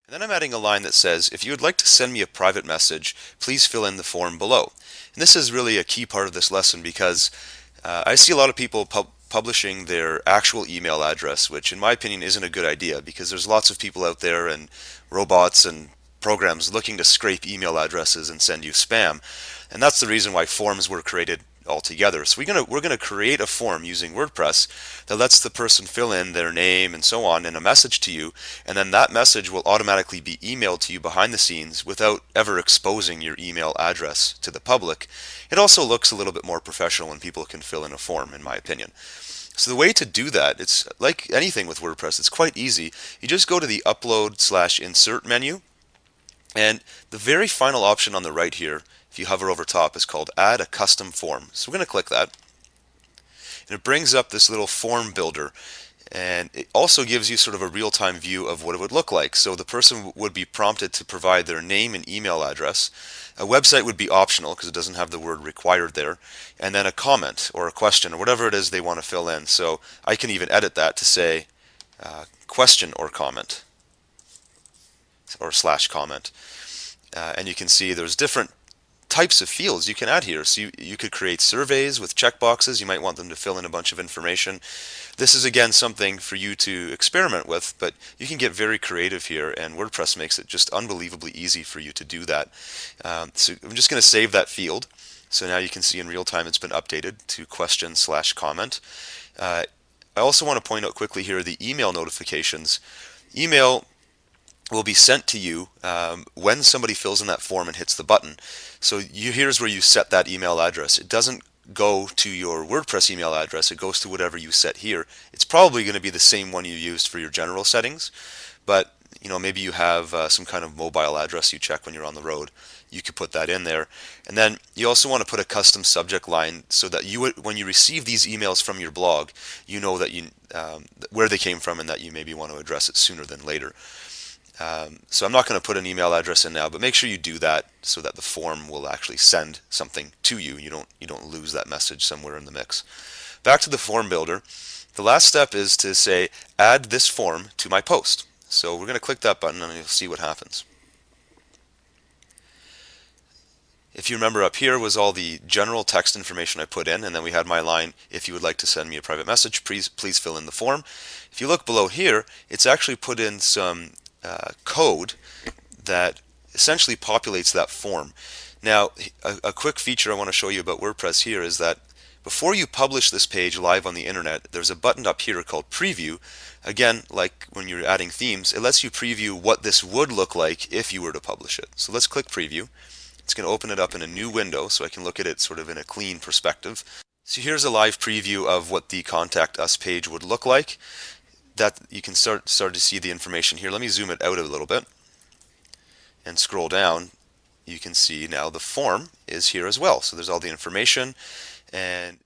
And then I'm adding a line that says, if you would like to send me a private message, please fill in the form below. And this is really a key part of this lesson because I see a lot of people publishing their actual email address, which in my opinion isn't a good idea because there's lots of people out there and robots and programs looking to scrape email addresses and send you spam. And that's the reason why forms were created altogether. So we're gonna create a form using WordPress that lets the person fill in their name and so on in a message to you, and then that message will automatically be emailed to you behind the scenes without ever exposing your email address to the public. It also looks a little bit more professional when people can fill in a form, in my opinion. So the way to do that, it's like anything with WordPress, it's quite easy. You just go to the upload/insert menu, and the very final option on the right here, if you hover over top, is called Add a Custom Form. So we're going to click that. And it brings up this little form builder. And it also gives you sort of a real-time view of what it would look like. So the person would be prompted to provide their name and email address. A website would be optional because it doesn't have the word required there. And then a comment or a question or whatever it is they want to fill in. So I can even edit that to say question or comment or slash comment. And you can see there's different types of fields you can add here. So you could create surveys with checkboxes. You might want them to fill in a bunch of information. This is again something for you to experiment with, but you can get very creative here, and WordPress makes it just unbelievably easy for you to do that. So I'm just going to save that field. So now you can see in real time it's been updated to question/comment. I also want to point out quickly here the email notifications. Email will be sent to you when somebody fills in that form and hits the button. So here's where you set that email address. It doesn't go to your WordPress email address, it goes to whatever you set here. It's probably going to be the same one you used for your general settings, but maybe you have some kind of mobile address you check when you're on the road. You could put that in there. And then you also want to put a custom subject line so that when you receive these emails from your blog, you know that where they came from and that you maybe want to address it sooner than later. So I'm not going to put an email address in now, but make sure you do that so that the form will actually send something to you. You don't lose that message somewhere in the mix. Back to the form builder. The last step is to say, add this form to my post. So we're going to click that button and you'll see what happens. If you remember, up here was all the general text information I put in, and then we had my line, if you would like to send me a private message, please fill in the form. If you look below here, it's actually put in some code that essentially populates that form. Now, a quick feature I want to show you about WordPress here is that before you publish this page live on the internet, there's a button up here called Preview. Again, like when you're adding themes, it lets you preview what this would look like if you were to publish it. So let's click Preview. It's going to open it up in a new window so I can look at it sort of in a clean perspective. So here's a live preview of what the Contact Us page would look like. That you can start to see the information here. Let me zoom it out a little bit and scroll down. You can see now the form is here as well. So there's all the information, and